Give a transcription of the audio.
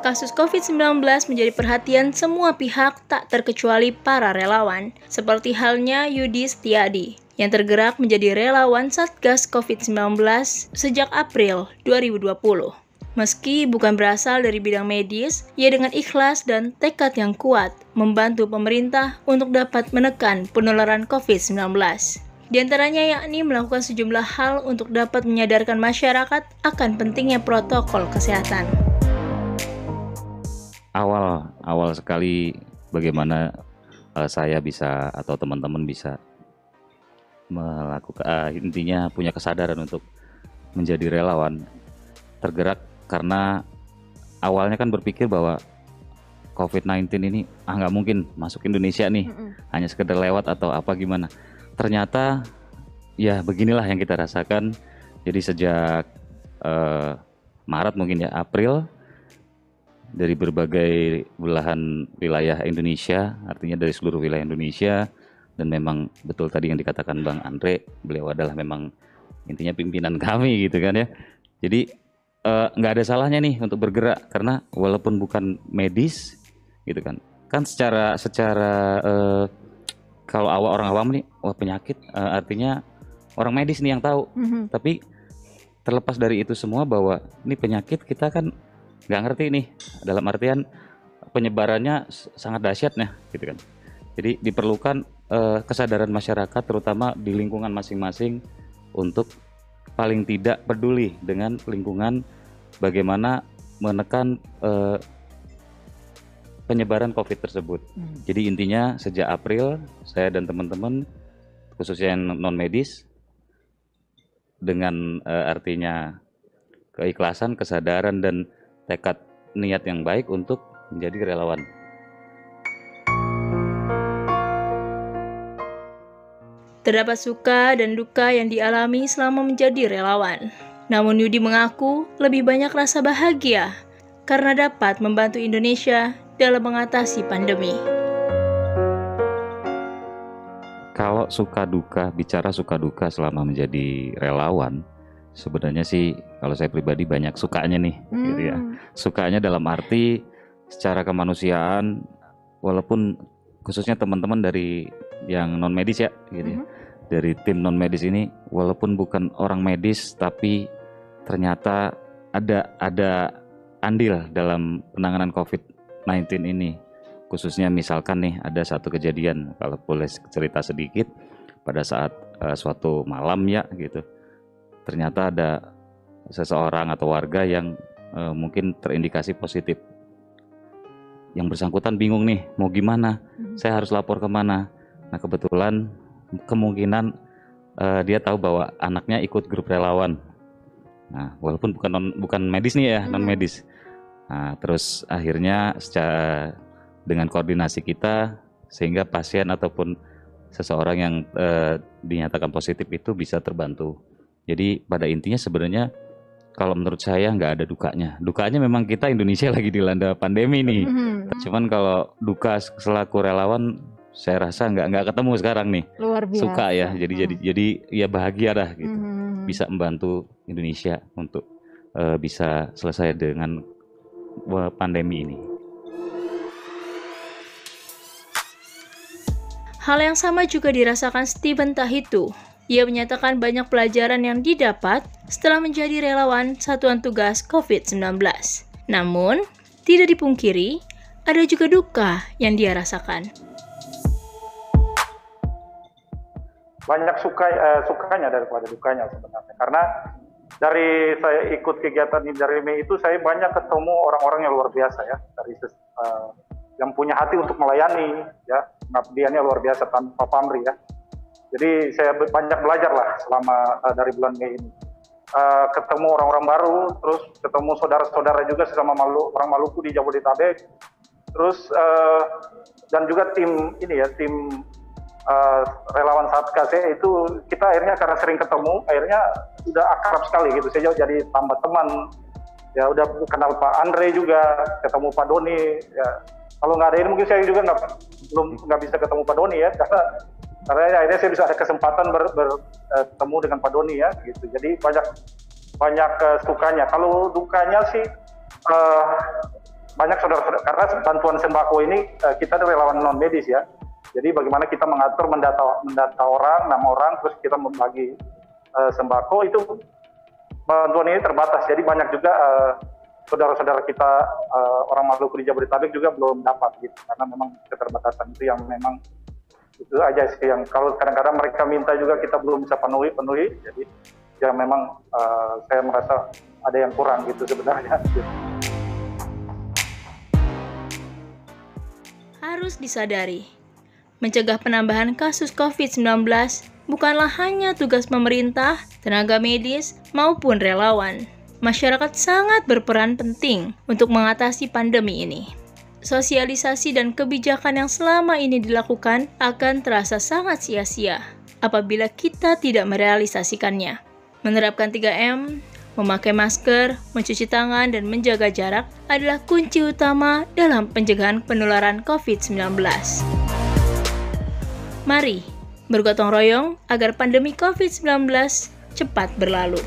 Kasus COVID-19 menjadi perhatian semua pihak tak terkecuali para relawan, seperti halnya Yudi Setiadi, yang tergerak menjadi relawan Satgas COVID-19 sejak April 2020. Meski bukan berasal dari bidang medis, ia dengan ikhlas dan tekad yang kuat membantu pemerintah untuk dapat menekan penularan COVID-19. Di antaranya yakni melakukan sejumlah hal untuk dapat menyadarkan masyarakat akan pentingnya protokol kesehatan. Awal sekali bagaimana saya bisa atau teman-teman bisa melakukan intinya punya kesadaran untuk menjadi relawan, tergerak karena awalnya kan berpikir bahwa COVID-19 ini nggak mungkin masuk Indonesia nih, hanya sekedar lewat atau apa gimana. Ternyata ya beginilah yang kita rasakan. Jadi sejak Maret mungkin ya, April, dari berbagai belahan wilayah Indonesia, artinya dari seluruh wilayah Indonesia, dan memang betul tadi yang dikatakan Bang Andre, beliau adalah memang intinya pimpinan kami gitu kan ya. Jadi nggak ada salahnya nih untuk bergerak, karena walaupun bukan medis gitu kan secara kalau orang awam nih, wah penyakit artinya orang medis nih yang tahu. Tapi terlepas dari itu semua, bahwa ini penyakit kita kan nggak ngerti nih, dalam artian penyebarannya sangat dahsyat gitu kan. Jadi diperlukan kesadaran masyarakat, terutama di lingkungan masing-masing, untuk paling tidak peduli dengan lingkungan, bagaimana menekan penyebaran COVID tersebut. Jadi intinya sejak April, saya dan teman-teman, khususnya yang non-medis, dengan artinya keikhlasan, kesadaran, dan tekad niat yang baik untuk menjadi relawan. Terdapat suka dan duka yang dialami selama menjadi relawan. Namun Yudi mengaku lebih banyak rasa bahagia karena dapat membantu Indonesia dalam mengatasi pandemi. Kalau bicara suka duka selama menjadi relawan, sebenarnya sih kalau saya pribadi banyak sukanya nih, gitu ya. Sukanya dalam arti secara kemanusiaan, walaupun khususnya teman-teman dari yang non medis ya, gitu ya. Dari tim non medis ini, walaupun bukan orang medis, tapi ternyata ada andil dalam penanganan COVID-19 ini. Khususnya misalkan nih, ada satu kejadian, kalau boleh cerita sedikit, pada saat suatu malam ya gitu, ternyata ada seseorang atau warga yang mungkin terindikasi positif. Yang bersangkutan bingung nih, mau gimana, saya harus lapor kemana. Nah kebetulan kemungkinan dia tahu bahwa anaknya ikut grup relawan. Nah walaupun bukan medis nih ya, non medis. Nah terus akhirnya dengan koordinasi kita, sehingga pasien ataupun seseorang yang dinyatakan positif itu bisa terbantu. Jadi pada intinya sebenarnya kalau menurut saya nggak ada dukanya. Dukanya memang kita Indonesia lagi dilanda pandemi nih. Cuman kalau duka selaku relawan, saya rasa nggak ketemu sekarang nih. Luar biasa. Suka ya. Jadi ya bahagia dah gitu. Bisa membantu Indonesia untuk bisa selesai dengan pandemi ini. Hal yang sama juga dirasakan Steven Tahitu. Ia menyatakan banyak pelajaran yang didapat setelah menjadi relawan Satuan Tugas COVID-19. Namun, tidak dipungkiri, ada juga duka yang dia rasakan. Banyak sukanya daripada dukanya sebenarnya. Karena dari saya ikut kegiatan dari Mei itu, saya banyak ketemu orang-orang yang luar biasa ya. Dari yang punya hati untuk melayani, ya, pengabdiannya luar biasa tanpa pamrih ya. Jadi saya banyak belajar lah selama dari bulan Mei ini. Ketemu orang-orang baru, terus ketemu saudara-saudara juga sesama orang Maluku di Jabodetabek. Terus dan juga tim relawan Satgas ya, itu kita akhirnya karena sering ketemu, akhirnya udah akrab sekali gitu. Saya jadi tambah teman. Ya udah kenal Pak Andre juga, ketemu Pak Doni ya. Kalau nggak ada ini mungkin saya juga nggak bisa ketemu Pak Doni ya, karena Karena akhirnya saya bisa ada kesempatan bertemu dengan Pak Doni ya, gitu. Jadi banyak sukanya. Kalau dukanya sih banyak saudara-saudara, karena bantuan sembako ini kita relawan non medis ya. Jadi bagaimana kita mengatur mendata orang, 6 orang, terus kita membagi sembako, itu bantuan ini terbatas. Jadi banyak juga saudara-saudara kita orang Maluku di Jabodetabek juga belum dapat gitu, karena memang keterbatasan itu yang memang itu aja sih yang kalau kadang-kadang mereka minta juga kita belum bisa penuhi. Jadi ya memang saya merasa ada yang kurang gitu sebenarnya. Harus disadari, mencegah penambahan kasus COVID-19 bukanlah hanya tugas pemerintah, tenaga medis, maupun relawan. Masyarakat sangat berperan penting untuk mengatasi pandemi ini. Sosialisasi dan kebijakan yang selama ini dilakukan akan terasa sangat sia-sia apabila kita tidak merealisasikannya. Menerapkan 3M, memakai masker, mencuci tangan, dan menjaga jarak adalah kunci utama dalam pencegahan penularan COVID-19. Mari bergotong royong agar pandemi COVID-19 cepat berlalu.